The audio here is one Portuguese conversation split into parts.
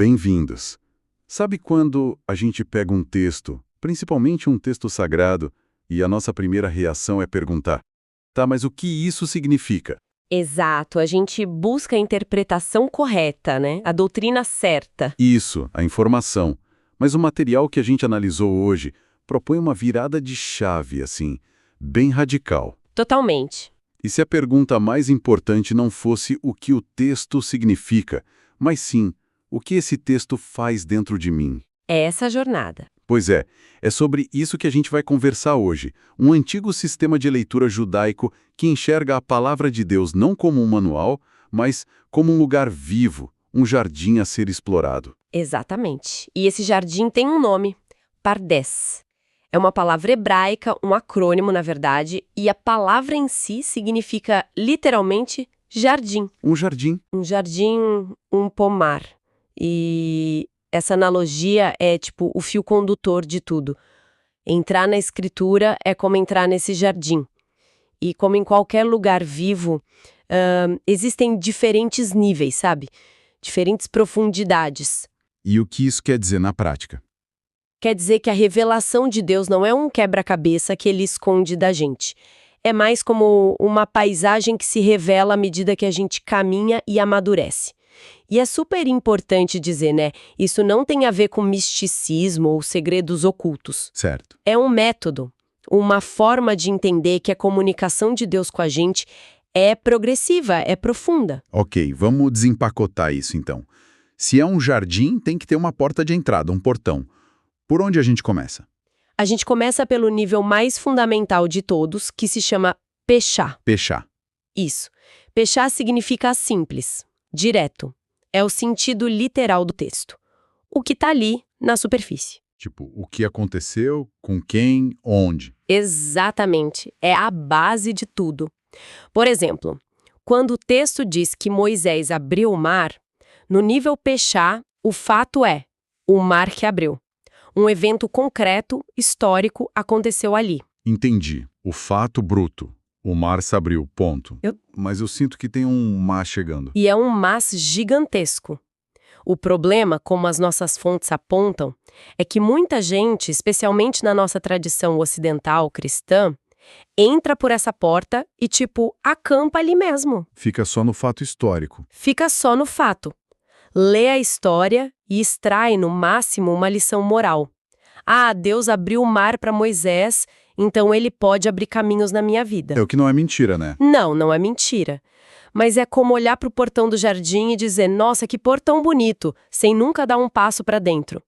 Bem-vindos. Sabe quando a gente pega um texto, principalmente um texto sagrado, e a nossa primeira reação é perguntar: tá, mas o que isso significa? Exato, a gente busca a interpretação correta, né? A doutrina certa. Isso, a informação. Mas o material que a gente analisou hoje propõe uma virada de chave, assim, bem radical. Totalmente. E se a pergunta mais importante não fosse o que o texto significa, mas sim o que esse texto faz dentro de mim? É essa a jornada. Pois é sobre isso que a gente vai conversar hoje. Um antigo sistema de leitura judaico que enxerga a palavra de Deus não como um manual, mas como um lugar vivo, um jardim a ser explorado. Exatamente. E esse jardim tem um nome: Pardes. É uma palavra hebraica, um acrônimo, na verdade, e a palavra em si significa literalmente jardim. Um jardim. Um jardim, um pomar. E essa analogia é tipo o fio condutor de tudo. Entrar na escritura é como entrar nesse jardim. E como em qualquer lugar vivo, existem diferentes níveis, sabe? Diferentes profundidades. E o que isso quer dizer na prática? Quer dizer que a revelação de Deus não é um quebra-cabeça que ele esconde da gente. É mais como uma paisagem que se revela à medida que a gente caminha e amadurece. E é super importante dizer, né? Isso não tem a ver com misticismo ou segredos ocultos. Certo. É um método, uma forma de entender que a comunicação de Deus com a gente é progressiva, é profunda. Ok, vamos desempacotar isso então. Se é um jardim, tem que ter uma porta de entrada, um portão. Por onde a gente começa? A gente começa pelo nível mais fundamental de todos, que se chama Peshá. Pechar. Isso. Peshá significa simples, direto. É o sentido literal do texto. O que está ali na superfície. Tipo, o que aconteceu, com quem, onde. Exatamente. É a base de tudo. Por exemplo, quando o texto diz que Moisés abriu o mar, no nível Peshá, o fato é o mar que abriu. Um evento concreto, histórico, aconteceu ali. Entendi. O fato bruto. O mar se abriu, ponto. Eu- Mas eu sinto que tem um mar chegando. E é um mas gigantesco. O problema, como as nossas fontes apontam, é que muita gente, especialmente na nossa tradição ocidental cristã, entra por essa porta e, acampa ali mesmo. Fica só no fato histórico. Fica só no fato. Lê a história e extrai, no máximo, uma lição moral. Ah, Deus abriu o mar para Moisés, então ele pode abrir caminhos na minha vida. É o que não é mentira, né? Não, não é mentira. Mas é como olhar para o portão do jardim e dizer, nossa, que portão bonito, sem nunca dar um passo para dentro.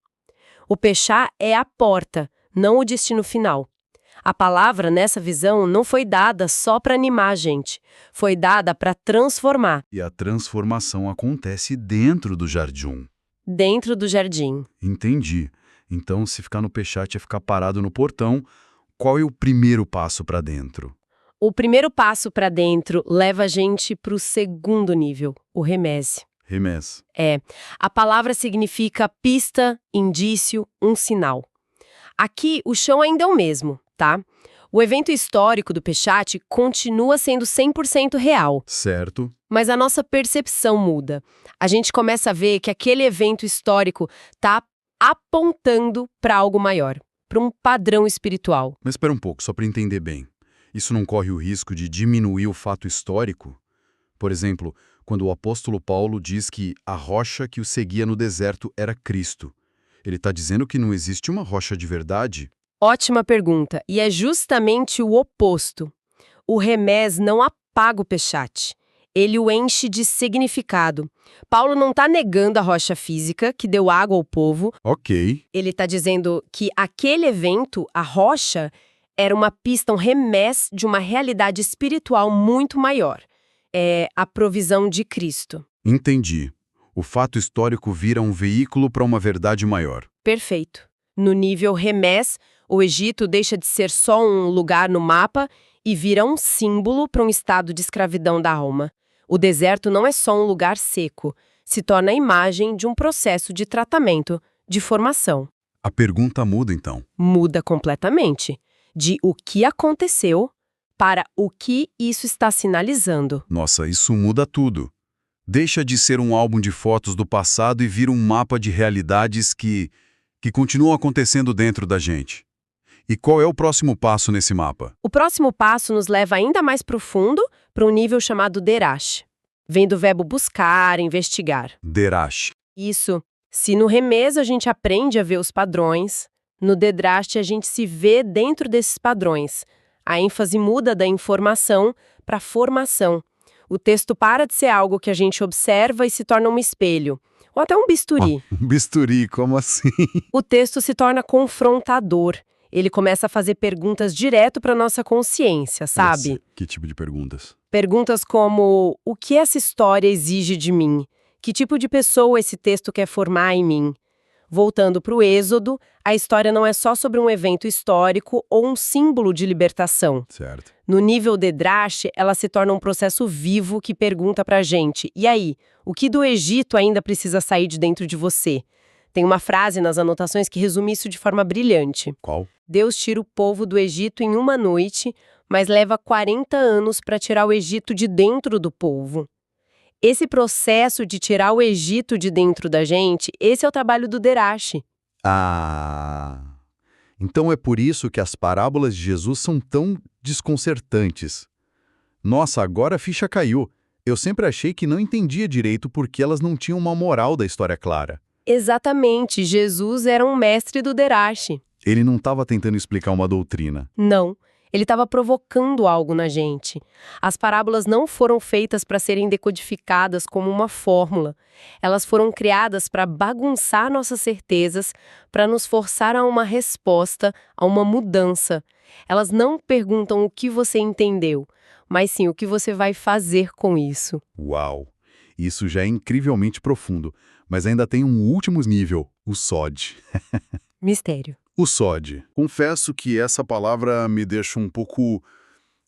O Peshá é a porta, não o destino final. A palavra, nessa visão, não foi dada só para animar a gente. Foi dada para transformar. E a transformação acontece dentro do jardim. Dentro do jardim. Entendi. Então, se ficar no Pechat é ficar parado no portão, qual é o primeiro passo para dentro? O primeiro passo para dentro leva a gente para o segundo nível, o remese. Remés. A palavra significa pista, indício, um sinal. Aqui, o chão ainda é o mesmo, tá? O evento histórico do Pechat continua sendo 100% real, Certo. mas a nossa percepção muda. A gente começa a ver que aquele evento histórico está apontando para algo maior, para um padrão espiritual. Mas espera um pouco, só para entender bem. Isso não corre o risco de diminuir o fato histórico? Por exemplo, quando o apóstolo Paulo diz que a rocha que o seguia no deserto era Cristo. Ele está dizendo que não existe uma rocha de verdade? Ótima pergunta, e é justamente o oposto. O remés não apaga o Pechat, ele o enche de significado. Paulo não está negando a rocha física que deu água ao povo, Ok. ele está dizendo que aquele evento, a rocha, era uma pista, um remés de uma realidade espiritual muito maior. É a provisão de Cristo. Entendi. O fato histórico vira um veículo para uma verdade maior. Perfeito. No nível remés, o Egito deixa de ser só um lugar no mapa e vira um símbolo para um estado de escravidão da alma. O deserto não é só um lugar seco, se torna a imagem de um processo de tratamento, de formação. A pergunta muda então. Muda completamente. De o que aconteceu para o que isso está sinalizando. Nossa, isso muda tudo. Deixa de ser um álbum de fotos do passado e vira um mapa de realidades que continuam acontecendo dentro da gente. E qual é o próximo passo nesse mapa? O próximo passo nos leva ainda mais profundo para um nível chamado Derash. Vem do verbo buscar, investigar. Derash. Isso. Se no Remez a gente aprende a ver os padrões, no Dedrash a gente se vê dentro desses padrões. A ênfase muda da informação para formação. O texto para de ser algo que a gente observa e se torna um espelho, ou até um bisturi. Um bisturi, como assim? O texto se torna confrontador. Ele começa a fazer perguntas direto para nossa consciência, sabe? Que tipo de perguntas? Perguntas como: o que essa história exige de mim? Que tipo de pessoa esse texto quer formar em mim? Voltando para o Êxodo, a história não é só sobre um evento histórico ou um símbolo de libertação. Certo. No nível Dedrash, ela se torna um processo vivo que pergunta pra gente: e aí, o que do Egito ainda precisa sair de dentro de você? Tem uma frase nas anotações que resume isso de forma brilhante. Qual? Deus tira o povo do Egito em uma noite, mas leva 40 anos para tirar o Egito de dentro do povo. Esse processo de tirar o Egito de dentro da gente, esse é o trabalho do Derash. Ah, então é por isso que as parábolas de Jesus são tão desconcertantes. Nossa, agora a ficha caiu. Eu sempre achei que não entendia direito porque elas não tinham uma moral da história clara. Exatamente, Jesus era um mestre do Derash. Ele não estava tentando explicar uma doutrina. Não, ele estava provocando algo na gente. As parábolas não foram feitas para serem decodificadas como uma fórmula. Elas foram criadas para bagunçar nossas certezas, para nos forçar a uma resposta, a uma mudança. Elas não perguntam o que você entendeu, mas sim o que você vai fazer com isso. Uau! Isso já é incrivelmente profundo, mas ainda tem um último nível, o SOD. Mistério. O SOD. Confesso que essa palavra me deixa um pouco,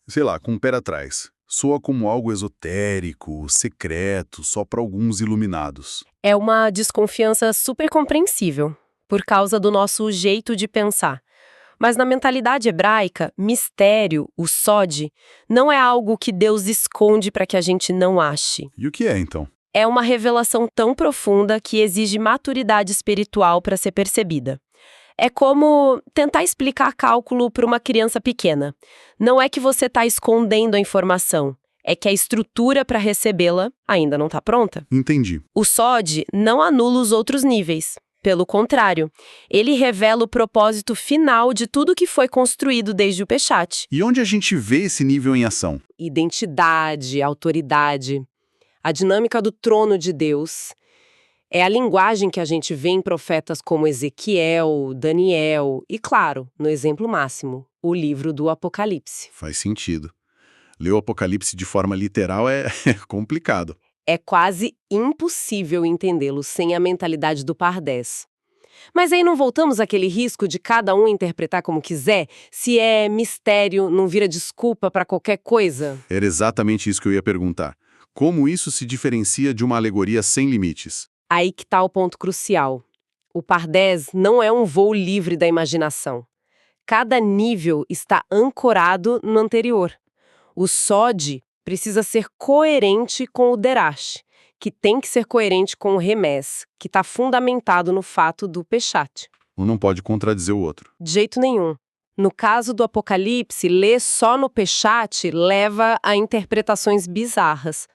sei lá, com o pé atrás. Soa como algo esotérico, secreto, só para alguns iluminados. É uma desconfiança super compreensível, por causa do nosso jeito de pensar. Mas na mentalidade hebraica, mistério, o SOD, não é algo que Deus esconde para que a gente não ache. E o que é, então? É uma revelação tão profunda que exige maturidade espiritual para ser percebida. É como tentar explicar cálculo para uma criança pequena. Não é que você está escondendo a informação, é que a estrutura para recebê-la ainda não está pronta. Entendi. O SOD não anula os outros níveis. Pelo contrário, ele revela o propósito final de tudo que foi construído desde o Peshat. E onde a gente vê esse nível em ação? Identidade, autoridade, a dinâmica do trono de Deus. É a linguagem que a gente vê em profetas como Ezequiel, Daniel e, claro, no exemplo máximo, o livro do Apocalipse. Faz sentido. Ler o Apocalipse de forma literal é complicado. É quase impossível entendê-lo sem a mentalidade do Pardés. Mas aí não voltamos àquele risco de cada um interpretar como quiser? Se é mistério, não vira desculpa para qualquer coisa? Era exatamente isso que eu ia perguntar. Como isso se diferencia de uma alegoria sem limites? Aí que está o ponto crucial. O Pardés não é um voo livre da imaginação. Cada nível está ancorado no anterior. O SOD precisa ser coerente com o Derash, que tem que ser coerente com o Remez, que está fundamentado no fato do Peshat. Um não pode contradizer o outro. De jeito nenhum. No caso do Apocalipse, ler só no Peshat leva a interpretações bizarras.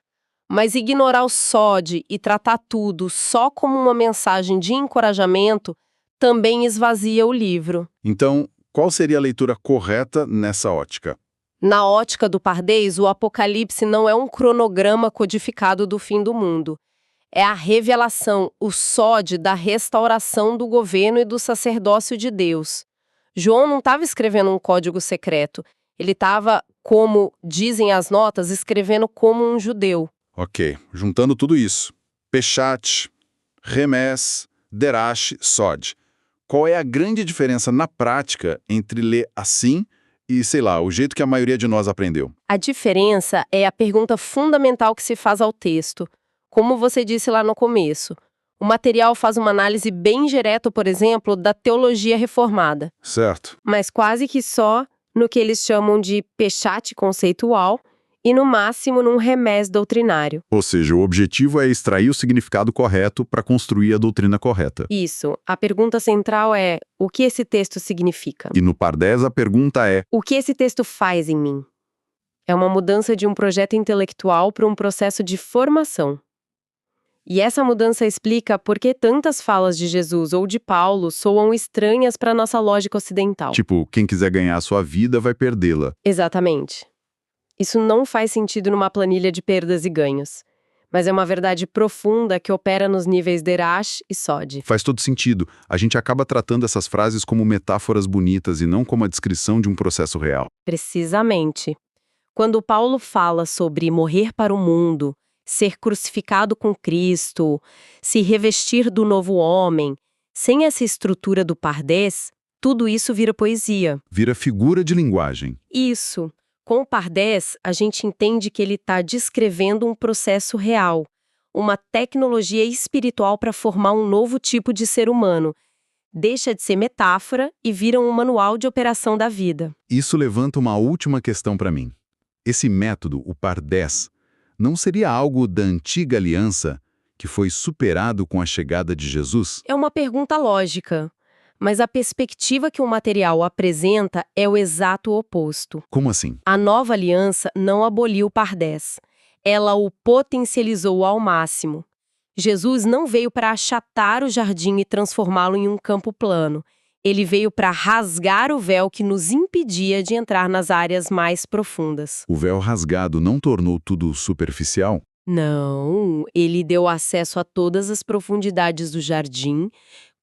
Mas ignorar o SOD e tratar tudo só como uma mensagem de encorajamento também esvazia o livro. Então, qual seria a leitura correta nessa ótica? Na ótica do Pardés, o Apocalipse não é um cronograma codificado do fim do mundo. É a revelação, o SOD da restauração do governo e do sacerdócio de Deus. João não estava escrevendo um código secreto. Ele estava, como dizem as notas, escrevendo como um judeu. Ok, juntando tudo isso. Peshat, Remez, Derash, SOD. Qual é a grande diferença na prática entre ler assim e, sei lá, o jeito que a maioria de nós aprendeu? A diferença é a pergunta fundamental que se faz ao texto. Como você disse lá no começo, o material faz uma análise bem direta, por exemplo, da teologia reformada. Certo. Mas quase que só no que eles chamam de Peshat conceitual e, no máximo, num remés doutrinário. Ou seja, o objetivo é extrair o significado correto para construir a doutrina correta. Isso. A pergunta central é: o que esse texto significa? E no par 10 a pergunta é: O que esse texto faz em mim? É uma mudança de um projeto intelectual para um processo de formação. E essa mudança explica por que tantas falas de Jesus ou de Paulo soam estranhas para nossa lógica ocidental. tipo, quem quiser ganhar a sua vida vai perdê-la. Exatamente. Isso não faz sentido numa planilha de perdas e ganhos, mas é uma verdade profunda que opera nos níveis Derash e Sod. Faz todo sentido. A gente acaba tratando essas frases como metáforas bonitas e não como a descrição de um processo real. Precisamente. Quando Paulo fala sobre morrer para o mundo, ser crucificado com Cristo, se revestir do novo homem, sem essa estrutura do pardês, tudo isso vira poesia. Vira figura de linguagem. Isso. Com o pardês, a gente entende que ele está descrevendo um processo real, uma tecnologia espiritual para formar um novo tipo de ser humano. Deixa de ser metáfora e vira um manual de operação da vida. Isso levanta uma última questão para mim. Esse método, o par 10, não seria algo da antiga aliança que foi superado com a chegada de Jesus? É uma pergunta lógica, mas a perspectiva que o material apresenta é o exato oposto. Como assim? A nova aliança não aboliu o pardés. Ela o potencializou ao máximo. Jesus não veio para achatar o jardim e transformá-lo em um campo plano. Ele veio para rasgar o véu que nos impedia de entrar nas áreas mais profundas. O véu rasgado não tornou tudo superficial? Não, ele deu acesso a todas as profundidades do jardim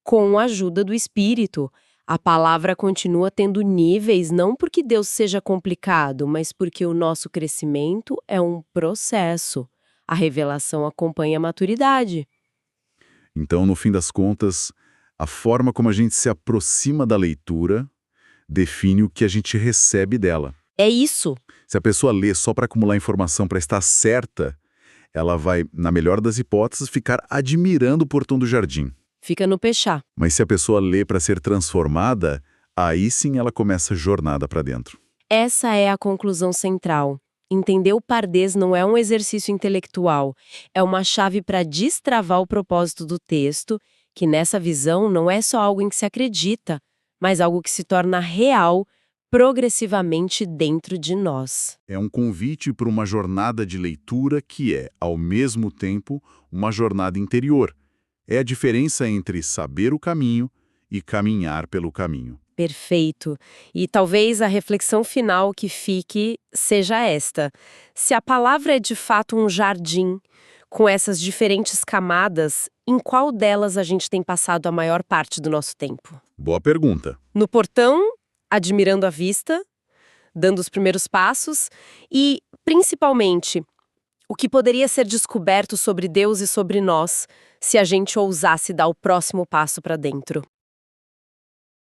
com a ajuda do Espírito. A palavra continua tendo níveis não porque Deus seja complicado, mas porque o nosso crescimento é um processo. A revelação acompanha a maturidade. Então, no fim das contas, a forma como a gente se aproxima da leitura define o que a gente recebe dela. É isso. Se a pessoa lê só para acumular informação para estar certa, ela vai, na melhor das hipóteses, ficar admirando o portão do jardim. Fica no pechá. Mas se a pessoa lê para ser transformada, aí sim ela começa a jornada para dentro. Essa é a conclusão central. Entender o pardês não é um exercício intelectual, é uma chave para destravar o propósito do texto, que nessa visão não é só algo em que se acredita, mas algo que se torna real progressivamente dentro de nós. É um convite para uma jornada de leitura que é, ao mesmo tempo, uma jornada interior. É a diferença entre saber o caminho e caminhar pelo caminho. Perfeito. E talvez a reflexão final que fique seja esta. Se a palavra é de fato um jardim, com essas diferentes camadas, em qual delas a gente tem passado a maior parte do nosso tempo? Boa pergunta. No portão, admirando a vista, dando os primeiros passos e, principalmente, o que poderia ser descoberto sobre Deus e sobre nós se a gente ousasse dar o próximo passo para dentro.